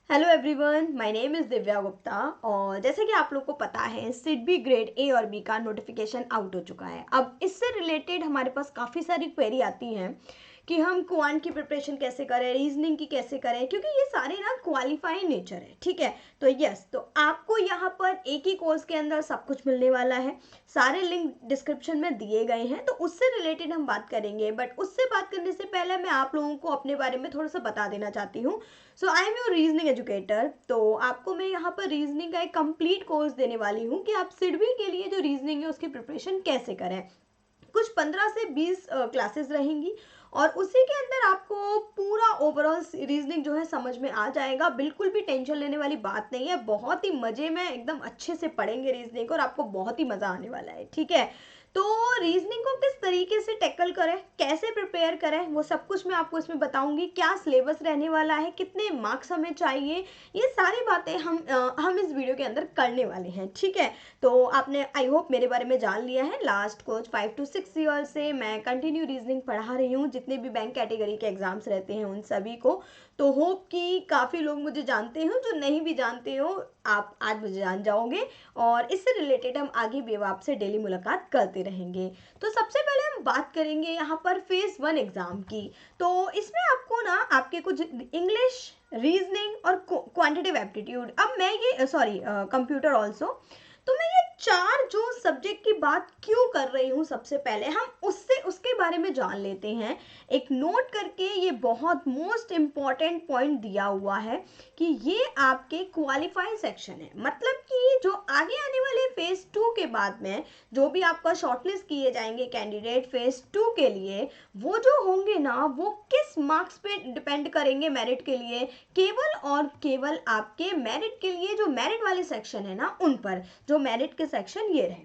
Hello everyone, my name is Divya Gupta. और जैसे कि आप लोग को पता है, सिडबी ग्रेड ए और बी का नोटिफिकेशन आउट हो चुका है। अब इससे रिलेटेड हमारे पास काफ़ी सारी क्वेरी आती हैं कि हम क्वांट की प्रिपरेशन कैसे करें, रीजनिंग की कैसे करें, क्योंकि ये सारे ना क्वालिफाइंग नेचर है। ठीक है, तो यस, तो आपको यहाँ पर एक ही कोर्स के अंदर सब कुछ मिलने वाला है। सारे लिंक डिस्क्रिप्शन में दिए गए हैं, तो उससे रिलेटेड हम बात करेंगे। बट उससे बात करने से पहले मैं आप लोगों को अपने बारे में थोड़ा सा बता देना चाहती हूँ। So I am your reasoning educator. तो आपको मैं यहाँ पर रीजनिंग का एक कंप्लीट कोर्स देने वाली हूँ कि आप सिडबी के लिए जो रीजनिंग है उसकी प्रिपरेशन कैसे करें। कुछ 15 से 20 क्लासेस रहेंगी और उसी के अंदर आपको पूरा ओवरऑल रीजनिंग जो है समझ में आ जाएगा। बिल्कुल भी टेंशन लेने वाली बात नहीं है, बहुत ही मजे में एकदम अच्छे से पढ़ेंगे रीजनिंग और आपको बहुत ही मजा आने वाला है। ठीक है, तो रीजनिंग को किस तरीके से टैकल करें, कैसे प्रिपेयर करें, वो सब कुछ मैं आपको इसमें बताऊंगी। क्या सिलेबस रहने वाला है, कितने मार्क्स हमें चाहिए, ये सारी बातें हम इस वीडियो के अंदर करने वाले हैं। ठीक है, तो आपने आई होप मेरे बारे में जान लिया है। लास्ट कुछ 5 to 6 ईयर से मैं कंटिन्यू रीजनिंग पढ़ा रही हूँ, जितने भी बैंक कैटेगरी के एग्जाम्स रहते हैं उन सभी को। तो होप कि काफ़ी लोग मुझे जानते हो, जो नहीं भी जानते हो आप आज मुझे जान जाओगे। और इससे रिलेटेड हम आगे भी आपसे डेली मुलाकात करते रहेंगे। तो सबसे पहले हम बात करेंगे यहाँ पर फेज 1 एग्जाम की। तो इसमें आपको ना आपके कुछ इंग्लिश, रीजनिंग और क्वांटिटेटिव एप्टीट्यूड, अब मैं ये सॉरी कंप्यूटर ऑल्सो, तो मैं ये चार जो सब्जेक्ट की बात क्यों कर रही हूँ, सबसे पहले हम उससे उसके बारे में जान लेते हैं। एक नोट करके, ये बहुत मोस्ट इम्पॉर्टेंट पॉइंट दिया हुआ है कि ये आपके क्वालिफाई सेक्शन है। मतलब कि जो आगे आने वाले फेज 2 के बाद में जो भी आपका शॉर्टलिस्ट किए जाएंगे कैंडिडेट फेज 2 के लिए, वो जो होंगे ना, वो किस मार्क्स पे डिपेंड करेंगे मेरिट के लिए, केवल और केवल आपके मेरिट के लिए, जो मेरिट वाले सेक्शन है ना उन पर, जो मेरिट के सेक्शन ये रहे।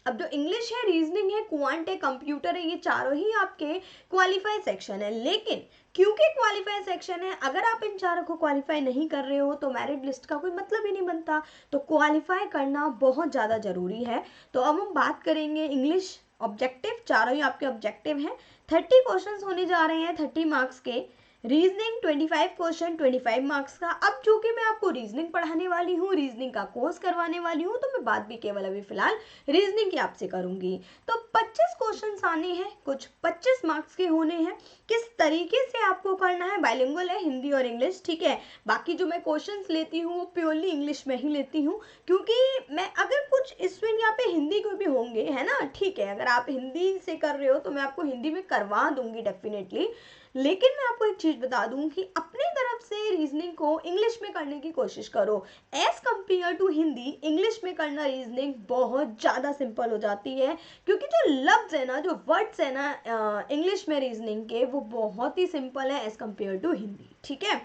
अब जो इंग्लिश है, रीजनिंग है, क्वांट है, कंप्यूटर है, ये चारों ही आपके क्वालिफाई सेक्शन है। लेकिन क्योंकि क्वालिफाई सेक्शन है, अगर आप इन चारों को क्वालिफाई नहीं कर रहे हो तो मेरिट लिस्ट का कोई मतलब ही नहीं बनता। तो क्वालिफाई करना बहुत ज़्यादा ज़रूरी है। तो अब हम बात करेंगे इंग्लिश ऑब्जेक्टिव, चारों ही आपके ऑब्जेक्टिव हैं। 30 क्वेश्चन होने जा रहे हैं 30 मार्क्स के। रीजनिंग 25 क्वेश्चन 25 मार्क्स का। अब चूंकि मैं आपको रीजनिंग पढ़ाने वाली हूँ, रीजनिंग का कोर्स करवाने वाली हूँ, तो मैं बात भी केवल अभी फिलहाल रीजनिंग की आपसे करूंगी। तो 25 क्वेश्चन आने हैं, कुछ 25 मार्क्स के होने हैं। किस तरीके से आपको करना है, बाइलिंगुअल है, हिंदी और इंग्लिश। ठीक है, बाकी जो मैं क्वेश्चंस लेती हूँ वो प्योरली इंग्लिश में ही लेती हूँ, क्योंकि मैं अगर कुछ इसमें यहाँ पे हिंदी को भी होंगे, है ना। ठीक है, अगर आप हिंदी से कर रहे हो तो मैं आपको हिंदी में करवा दूंगी डेफिनेटली। लेकिन मैं आपको एक चीज बता दूं कि अपनी तरफ से रीजनिंग को इंग्लिश में करने की कोशिश करो। As compare to Hindi, English में करना रीजनिंग बहुत ज़्यादा सिंपल हो जाती है, क्योंकि जो लफ्ज़ है ना, जो वर्ड्स है ना इंग्लिश में रीजनिंग के, वो बहुत ही सिंपल है एज कंपेयर टू हिंदी। ठीक है,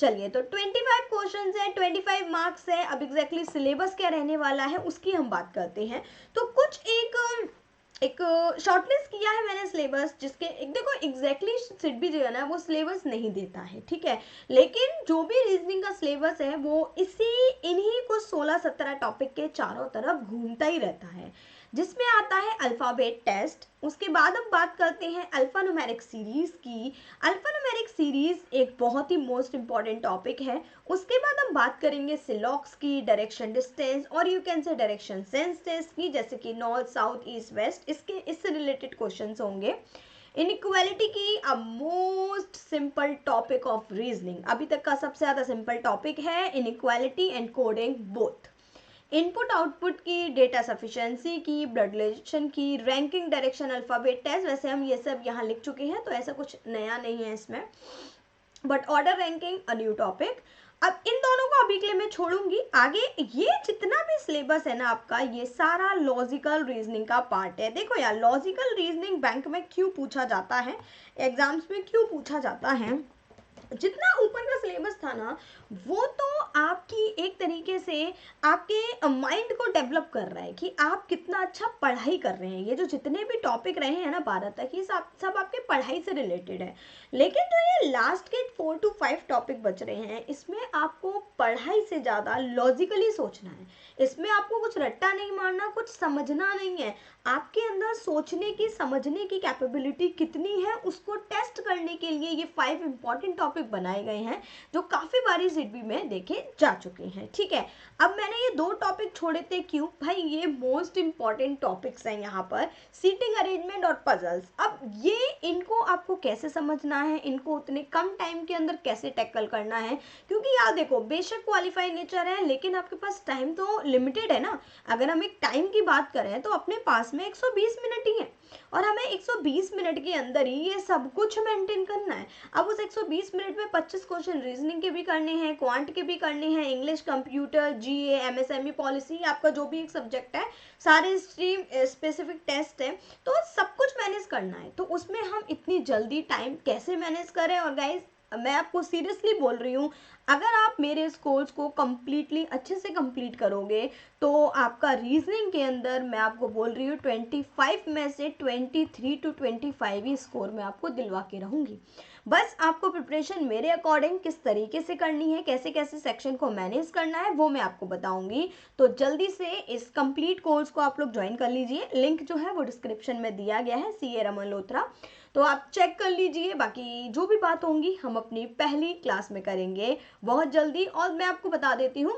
चलिए, तो 25 क्वेश्चन है, 25 मार्क्स है। अब एग्जैक्टली सिलेबस क्या रहने वाला है उसकी हम बात करते हैं। तो कुछ एक शॉर्टलिस्ट किया है मैंने सिलेबस, जिसके एक देखो एग्जैक्टली सिडबी जो है ना वो सिलेबस नहीं देता है। ठीक है, लेकिन जो भी रीजनिंग का सिलेबस है वो इन्हीं को 16-17 टॉपिक के चारों तरफ घूमता ही रहता है, जिसमें आता है अल्फ़ाबेट टेस्ट। उसके बाद हम बात करते हैं अल्फ़ा न्यूमेरिक सीरीज़ की। अल्फ़ा न्यूमेरिक सीरीज़ एक बहुत ही मोस्ट इंपॉर्टेंट टॉपिक है। उसके बाद हम बात करेंगे सिलॉक्स की, डायरेक्शन डिस्टेंस और you can say direction sense test की, जैसे कि नॉर्थ, साउथ, ईस्ट, वेस्ट, इससे रिलेटेड क्वेश्चंस होंगे। इनइक्वालिटी की, a most simple topic of reasoning, अभी तक का सबसे ज़्यादा सिंपल टॉपिक है inequality and coding both. Input output की, डेटा सफिशिएंसी की, ब्लड रिलेशन की, रैंकिंग, डायरेक्शन, अल्फ़ाबेट टेस्ट, वैसे हम ये सब यहाँ लिख चुके हैं तो ऐसा कुछ नया नहीं है इसमें। But order ranking a new topic. अब इन दोनों को अभी के लिए मैं छोड़ूंगी। आगे ये जितना भी सिलेबस है ना आपका, ये सारा लॉजिकल रीजनिंग का पार्ट है। देखो यार, लॉजिकल रीजनिंग बैंक में क्यों पूछा जाता है, एग्जाम्स में क्यों पूछा जाता है, जितना ऊपर का सिलेबस था ना, वो तो आपकी एक तरीके से आपके माइंड को डेवलप कर रहा है कि आप कितना अच्छा पढ़ाई कर रहे हैं। ये जो जितने भी टॉपिक रहे हैं ना 12 तक, ये सब आपके पढ़ाई से रिलेटेड है। लेकिन जो ये लास्ट के 4 to 5 टॉपिक बच रहे हैं, इसमें आपको पढ़ाई से ज़्यादा लॉजिकली सोचना है। इसमें आपको कुछ रट्टा नहीं मारना, कुछ समझना नहीं है। आपके अंदर सोचने की, समझने की कैपेबिलिटी कितनी है, उसको टेस्ट करने के लिए ये 5 इंपॉर्टेंट टॉपिक बनाए गए हैं, जो काफ़ी बारी ZB में देखे जा चुके हैं। ठीक है, अब मैंने ये 2 टॉपिक छोड़े थे, क्यों भाई? ये मोस्ट इंपॉर्टेंट टॉपिक्स हैं यहाँ पर, सीटिंग अरेंजमेंट और पजल्स। अब ये इनको आपको कैसे समझना है, इनको उतने कम टाइम के अंदर कैसे टैकल करना है, क्योंकि यार देखो, बेशक क्वालिफाई नेचर है लेकिन आपके पास टाइम तो लिमिटेड है ना। अगर हम एक टाइम की बात करें तो अपने पास में 120 मिनट ही है और हमें 120 मिनट के अंदर ही ये सब कुछ मेंटेन करना है। अब उस 120 मिनट में 25 क्वेश्चन रीजनिंग के भी करने हैं, क्वांट के भी करने हैं, English, computer, GA, MSME, policy, आपका जो भी एक सब्जेक्ट है, सारे स्ट्रीम स्पेसिफिक टेस्ट है, तो सब कुछ मैनेज करना है। तो उसमें हम इतनी जल्दी टाइम कैसे मैनेज करें? और गाइज, मैं आपको सीरियसली बोल रही हूँ, अगर आप मेरे इस कोर्स को कम्प्लीटली अच्छे से कंप्लीट करोगे तो आपका रीजनिंग के अंदर मैं आपको बोल रही हूँ 25 में से 23 to 25 ही स्कोर मैं आपको दिलवा के रहूँगी। बस आपको प्रिपरेशन मेरे अकॉर्डिंग किस तरीके से करनी है, कैसे कैसे सेक्शन को मैनेज करना है, वो मैं आपको बताऊंगी। तो जल्दी से इस कंप्लीट कोर्स को आप लोग ज्वाइन कर लीजिए। लिंक जो है वो डिस्क्रिप्शन में दिया गया है, CA रमन लोथरा, तो आप चेक कर लीजिए। बाकी जो भी बात होंगी हम अपनी पहली क्लास में करेंगे बहुत जल्दी। और मैं आपको बता देती हूँ,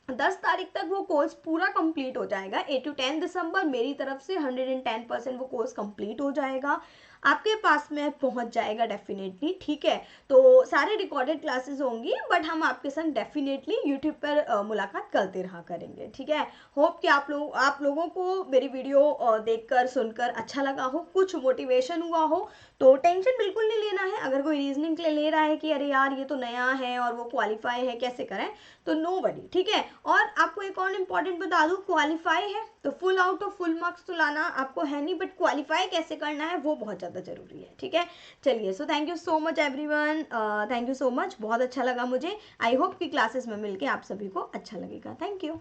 10 तारीख तक वो कोर्स पूरा कंप्लीट हो जाएगा। 8 to 10 दिसंबर मेरी तरफ से 110% वो कोर्स कंप्लीट हो जाएगा, आपके पास में पहुंच जाएगा डेफिनेटली। ठीक है, तो सारे रिकॉर्डेड क्लासेस होंगी, बट हम आपके संग डेफिनेटली यूट्यूब पर मुलाकात करते रहा करेंगे। ठीक है, होप कि आप लोगों को मेरी वीडियो देखकर सुनकर अच्छा लगा हो, कुछ मोटिवेशन हुआ हो। तो टेंशन बिल्कुल नहीं लेना है। अगर कोई रीजनिंग के लिए ले रहा है कि अरे यार ये तो नया है और वो क्वालिफाई है, कैसे करें, तो नो बडी। ठीक है, और आपको एक और इम्पॉर्टेंट बता दूं, क्वालिफाई है तो full out of full marks तो लाना आपको है नहीं, बट क्वालिफाई कैसे करना है वो बहुत ज़्यादा जरूरी है। ठीक है, चलिए, so thank you so much everyone, thank you so much, बहुत अच्छा लगा मुझे। आई होप कि क्लासेस में मिलके आप सभी को अच्छा लगेगा। Thank you.